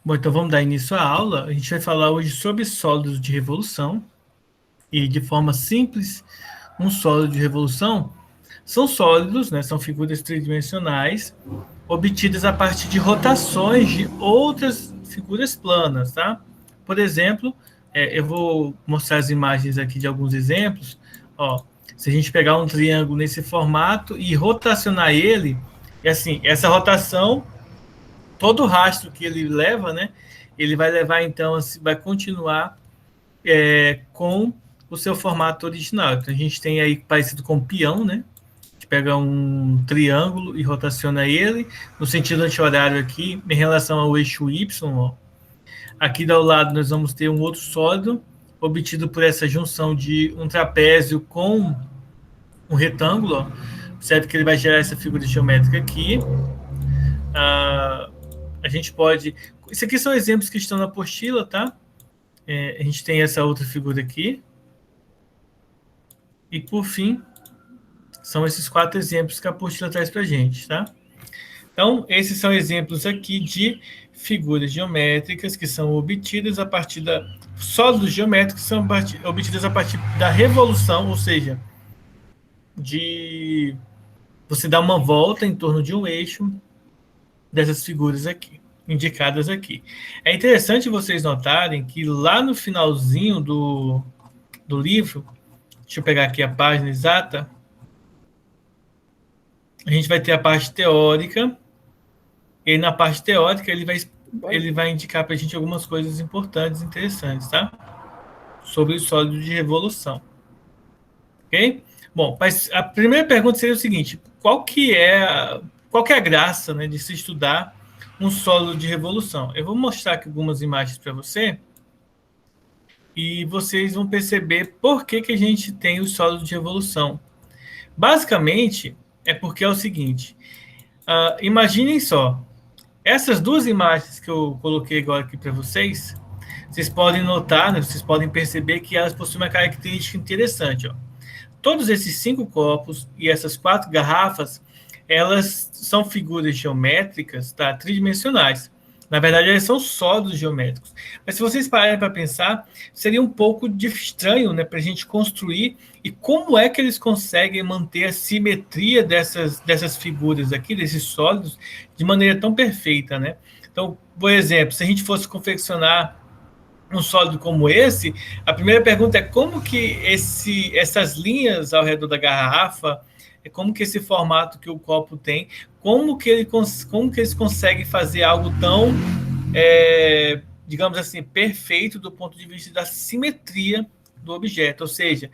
Bom, então vamos dar início à aula. A gente vai falar hoje sobre sólidos de revolução e, de forma simples, um sólido de revolução são sólidos, né, são figuras tridimensionais obtidas a partir de rotações de outras figuras planas, tá? Por exemplo, eu vou mostrar as imagens aqui de alguns exemplos. Ó, se a gente pegar um triângulo nesse formato e rotacionar ele, e assim, essa rotação, todo o rastro que ele leva, né? Ele vai levar, então, assim, vai continuar com o seu formato original. Então, a gente tem aí parecido com um peão, né? A gente pega um triângulo e rotaciona ele no sentido anti-horário aqui, em relação ao eixo Y. Ó. Aqui ao lado nós vamos ter um outro sólido obtido por essa junção de um trapézio com um retângulo. Ó. Observe que ele vai gerar essa figura geométrica aqui. A gente pode... Isso aqui são exemplos que estão na apostila, tá? A gente tem essa outra figura aqui. E, por fim, são esses 4 exemplos que a apostila traz para a gente, tá? Então, esses são exemplos aqui de figuras geométricas que são obtidas a partir da... Sólidos geométricos que são obtidas a partir da revolução, ou seja, de você dar uma volta em torno de um eixo dessas figuras aqui, indicadas aqui. É interessante vocês notarem que lá no finalzinho do livro, deixa eu pegar aqui a página exata, a gente vai ter a parte teórica, e na parte teórica ele vai indicar para a gente algumas coisas importantes, interessantes, tá? Sobre o sólido de revolução. Ok? Bom, mas a primeira pergunta seria o seguinte: qual que é a graça, né, de se estudar um sólido de revolução? Eu vou mostrar aqui algumas imagens para você e vocês vão perceber por que a gente tem o sólido de revolução. Basicamente, é porque é o seguinte, imaginem só, essas duas imagens que eu coloquei agora aqui para vocês, vocês podem notar, né, vocês podem perceber que elas possuem uma característica interessante. Ó. Todos esses 5 copos e essas 4 garrafas, elas são figuras geométricas, tá, tridimensionais. Na verdade, elas são sólidos geométricos. Mas se vocês pararem para pensar, seria um pouco estranho, né, para a gente construir. E como é que eles conseguem manter a simetria dessas figuras aqui, desses sólidos, de maneira tão perfeita, né? Então, por exemplo, se a gente fosse confeccionar um sólido como esse, a primeira pergunta é como que essas linhas ao redor da garrafa, como que esse formato que o copo tem, como que eles conseguem fazer algo tão, digamos assim, perfeito do ponto de vista da simetria do objeto. Ou seja,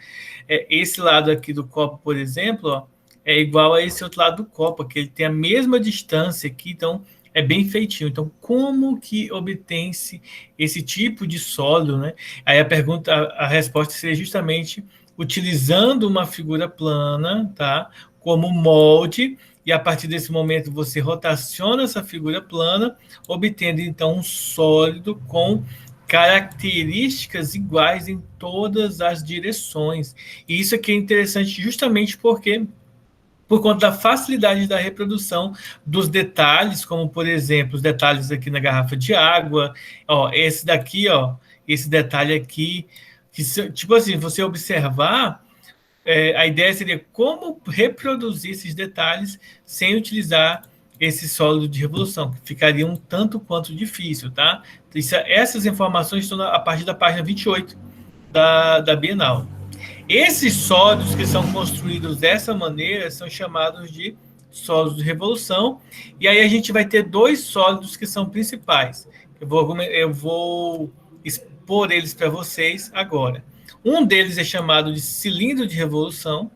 esse lado aqui do copo, por exemplo, ó, é igual a esse outro lado do copo, que ele tem a mesma distância aqui, então é bem feitinho. Então, como que obtém-se esse tipo de sólido, né? Aí a resposta seria justamente utilizando uma figura plana, tá? Como molde, e a partir desse momento você rotaciona essa figura plana, obtendo então um sólido com características iguais em todas as direções. E isso aqui é interessante justamente porque por conta da facilidade da reprodução dos detalhes, como, por exemplo, os detalhes aqui na garrafa de água, ó, esse daqui, ó, esse detalhe aqui, que, tipo assim, você observar, a ideia seria como reproduzir esses detalhes sem utilizar esse sólido de revolução, que ficaria um tanto quanto difícil, tá? Essas informações estão a partir da página 28 da Bienal. Esses sólidos que são construídos dessa maneira são chamados de sólidos de revolução. E aí a gente vai ter 2 sólidos que são principais. Eu vou expor eles para vocês agora. Um deles é chamado de cilindro de revolução.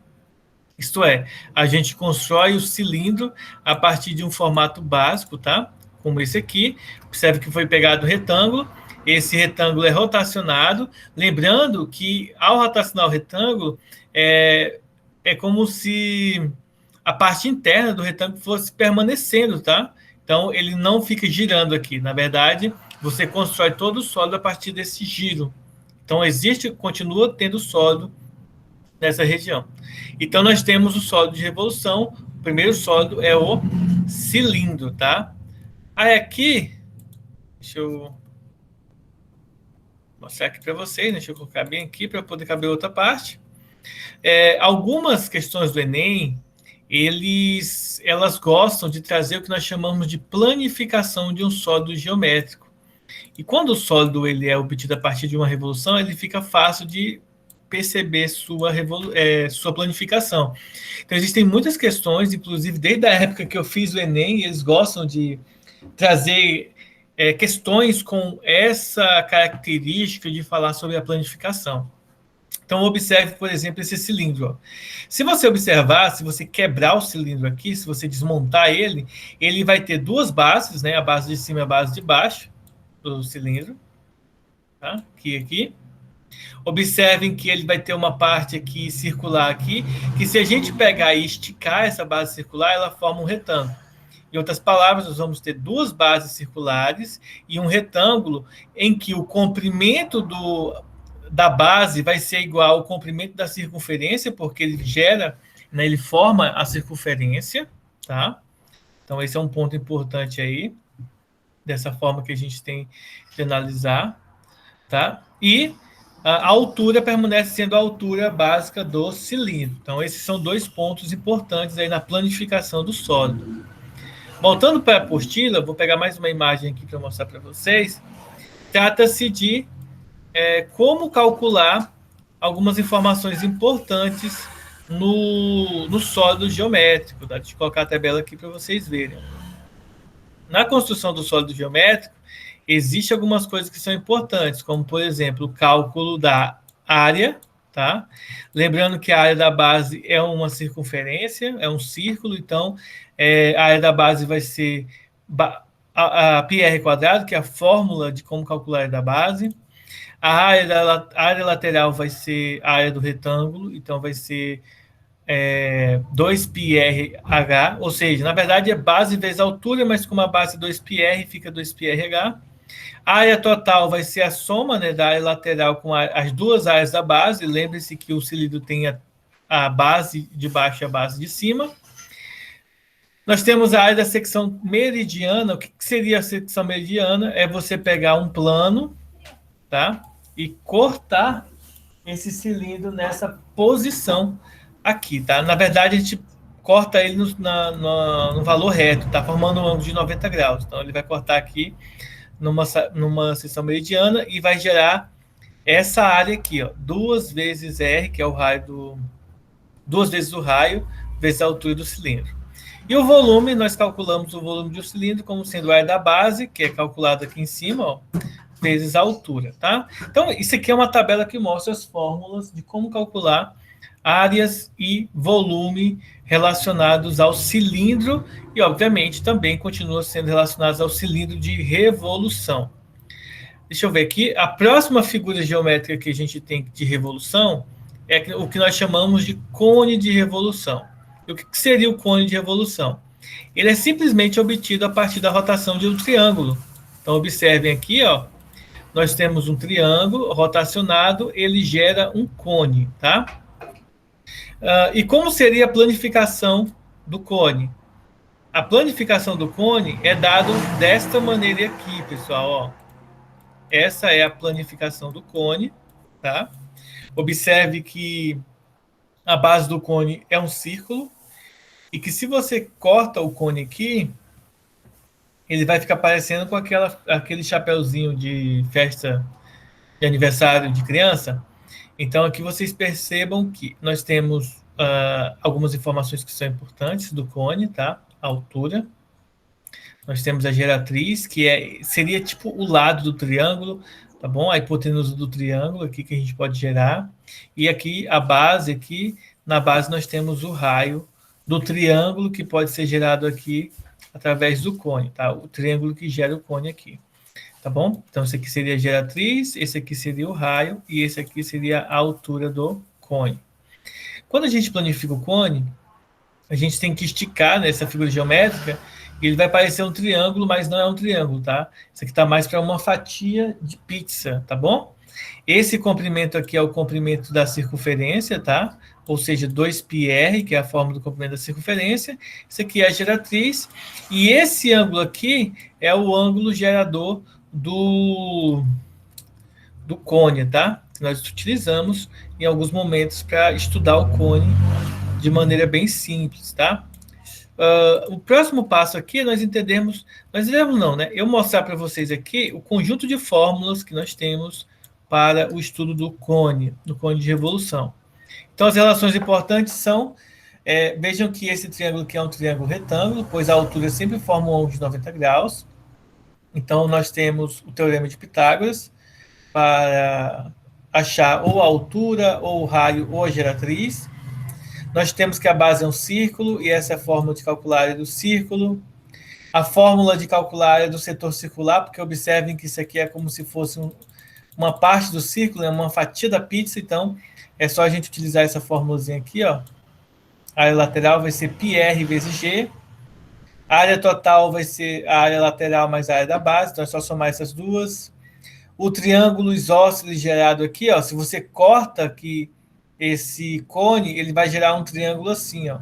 Isto é, a gente constrói o cilindro a partir de um formato básico, tá? Como esse aqui. Observe que foi pegado o retângulo. Esse retângulo é rotacionado. Lembrando que, ao rotacionar o retângulo, é como se a parte interna do retângulo fosse permanecendo, tá? Então, ele não fica girando aqui. Na verdade, você constrói todo o sólido a partir desse giro. Então, continua tendo sólido nessa região. Então, nós temos o sólido de revolução. O primeiro sólido é o cilindro, tá? Aí, aqui, Deixa eu mostrar aqui para vocês, deixa eu colocar bem aqui para poder caber outra parte. Algumas questões do Enem, elas gostam de trazer o que nós chamamos de planificação de um sólido geométrico. E quando o sólido ele é obtido a partir de uma revolução, ele fica fácil de perceber sua planificação. Então, existem muitas questões, inclusive desde a época que eu fiz o Enem, eles gostam de trazer questões com essa característica de falar sobre a planificação. Então, observe, por exemplo, esse cilindro. Se você observar, se você quebrar o cilindro aqui, se você desmontar ele, ele vai ter duas bases, né? A base de cima e a base de baixo do cilindro. Tá? Aqui. Observem que ele vai ter uma parte aqui circular aqui, que se a gente pegar e esticar essa base circular, ela forma um retângulo. Em outras palavras, nós vamos ter duas bases circulares e um retângulo em que o comprimento da base vai ser igual ao comprimento da circunferência, porque ele gera, né, ele forma a circunferência, tá? Então, esse é um ponto importante aí, dessa forma que a gente tem de analisar, tá? E a altura permanece sendo a altura básica do cilindro. Então, esses são dois pontos importantes aí na planificação do sólido. Voltando para a apostila, vou pegar mais uma imagem aqui para mostrar para vocês. Trata-se de como calcular algumas informações importantes no sólido geométrico. Tá? Deixa eu colocar a tabela aqui para vocês verem. Na construção do sólido geométrico, existem algumas coisas que são importantes, como, por exemplo, o cálculo da área, tá? Lembrando que a área da base é uma circunferência, é um círculo, então a área da base vai ser a πr quadrado, que é a fórmula de como calcular a área da base. A área lateral vai ser a área do retângulo, então vai ser 2πrh, ou seja, na verdade é base vezes altura, mas como a base é 2πr, fica 2πrh. A área total vai ser a soma, né, da área lateral com as duas áreas da base. Lembre-se que o cilindro tem a base de baixo e a base de cima. Nós temos a área da secção meridiana. O que seria a secção meridiana? É você pegar um plano, tá, e cortar esse cilindro nessa posição aqui, tá? Na verdade, a gente corta ele no valor reto, tá? Formando um ângulo de 90 graus. Então, ele vai cortar aqui numa seção meridiana e vai gerar essa área aqui, ó, 2 vezes R, que é o raio 2 vezes o raio, vezes a altura do cilindro. E o volume, nós calculamos o volume do cilindro como sendo a área da base, que é calculado aqui em cima, ó, vezes a altura, tá? Então, isso aqui é uma tabela que mostra as fórmulas de como calcular áreas e volume relacionados ao cilindro e, obviamente, também continua sendo relacionados ao cilindro de revolução. Deixa eu ver aqui. A próxima figura geométrica que a gente tem de revolução é o que nós chamamos de cone de revolução. E o que seria o cone de revolução? Ele é simplesmente obtido a partir da rotação de um triângulo. Então, observem aqui, ó, nós temos um triângulo rotacionado, ele gera um cone, tá? E como seria a planificação do cone? A planificação do cone é dado desta maneira aqui, pessoal. Ó. Essa é a planificação do cone, tá? Observe que a base do cone é um círculo e que se você corta o cone aqui, ele vai ficar parecendo com aquele chapeuzinho de festa de aniversário de criança. Então, aqui vocês percebam que nós temos algumas informações que são importantes do cone, tá? A altura. Nós temos a geratriz, que seria tipo o lado do triângulo, tá bom? A hipotenusa do triângulo aqui que a gente pode gerar. E aqui a base, aqui na base nós temos o raio do triângulo que pode ser gerado aqui através do cone, tá? O triângulo que gera o cone aqui. Tá bom? Então, esse aqui seria a geratriz, esse aqui seria o raio e esse aqui seria a altura do cone. Quando a gente planifica o cone, a gente tem que esticar nessa figura geométrica e ele vai parecer um triângulo, mas não é um triângulo, tá? Isso aqui está mais para uma fatia de pizza, tá bom? Esse comprimento aqui é o comprimento da circunferência, tá? Ou seja, 2πr, que é a forma do comprimento da circunferência. Isso aqui é a geratriz. E esse ângulo aqui é o ângulo gerador do cone, tá? Nós utilizamos em alguns momentos para estudar o cone de maneira bem simples, tá? O próximo passo aqui nós iremos não, né? Eu mostrar para vocês aqui o conjunto de fórmulas que nós temos para o estudo do cone de revolução. Então, as relações importantes são, vejam que esse triângulo aqui é um triângulo retângulo, pois a altura sempre forma um ângulo de 90 graus. Então, nós temos o teorema de Pitágoras para achar ou a altura, ou o raio, ou a geratriz. Nós temos que a base é um círculo, e essa é a fórmula de calcular a área do círculo. A fórmula de calcular a área do setor circular, porque observem que isso aqui é como se fosse uma parte do círculo, é uma fatia da pizza, então é só a gente utilizar essa fórmulazinha aqui, ó. A área lateral vai ser πr vezes g. A área total vai ser a área lateral mais a área da base, então é só somar essas duas. O triângulo isósceles gerado aqui, ó, se você corta aqui esse cone, ele vai gerar um triângulo assim, ó.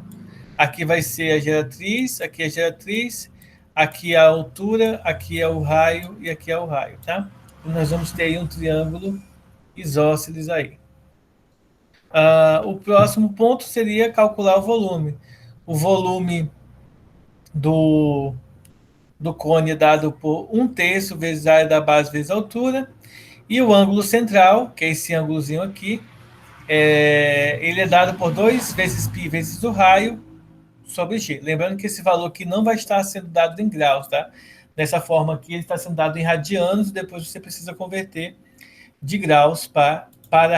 Aqui vai ser a geratriz, aqui é a geratriz, aqui é a altura, aqui é o raio e aqui é o raio, tá? E nós vamos ter aí um triângulo isósceles aí. O próximo ponto seria calcular o volume. O volume do cone é dado por 1/3 vezes a área da base vezes a altura. E o ângulo central, que é esse ângulozinho aqui, ele é dado por 2 vezes π vezes o raio sobre g. Lembrando que esse valor aqui não vai estar sendo dado em graus, tá? Dessa forma aqui, ele está sendo dado em radianos, e depois você precisa converter de graus para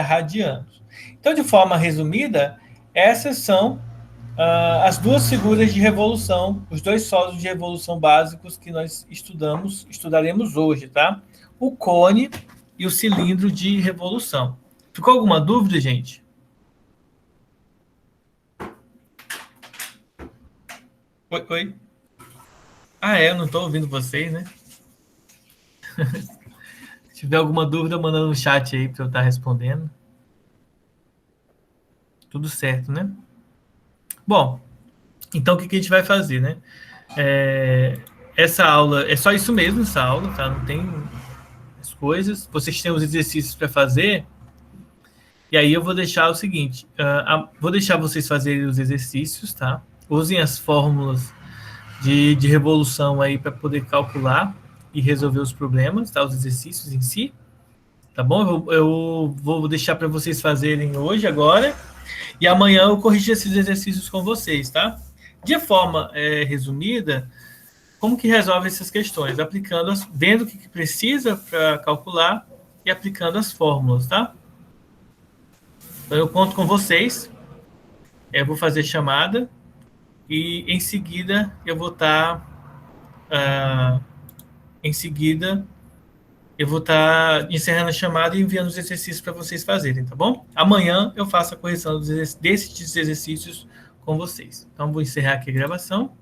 radianos. Então, de forma resumida, essas são as duas figuras de revolução, os dois sólidos de revolução básicos que nós estudaremos hoje, tá? O cone e o cilindro de revolução. Ficou alguma dúvida, gente? Oi, oi. Eu não estou ouvindo vocês, né? Se tiver alguma dúvida, manda no chat aí para eu estar respondendo. Tudo certo, né? Bom, então o que a gente vai fazer, né? Essa aula, é só isso mesmo, essa aula, tá? Não tem as coisas. Vocês têm os exercícios para fazer. E aí eu vou deixar o seguinte, vou deixar vocês fazerem os exercícios, tá? Usem as fórmulas de revolução aí para poder calcular e resolver os problemas, tá? Os exercícios em si, tá bom? Eu vou deixar para vocês fazerem hoje, agora, e amanhã eu corrigir esses exercícios com vocês, tá? De forma resumida, como que resolve essas questões? Vendo o que precisa para calcular e aplicando as fórmulas, tá? Então, eu conto com vocês, eu vou fazer chamada, e em seguida eu vou estar encerrando a chamada e enviando os exercícios para vocês fazerem, tá bom? Amanhã eu faço a correção desses exercícios com vocês. Então, vou encerrar aqui a gravação.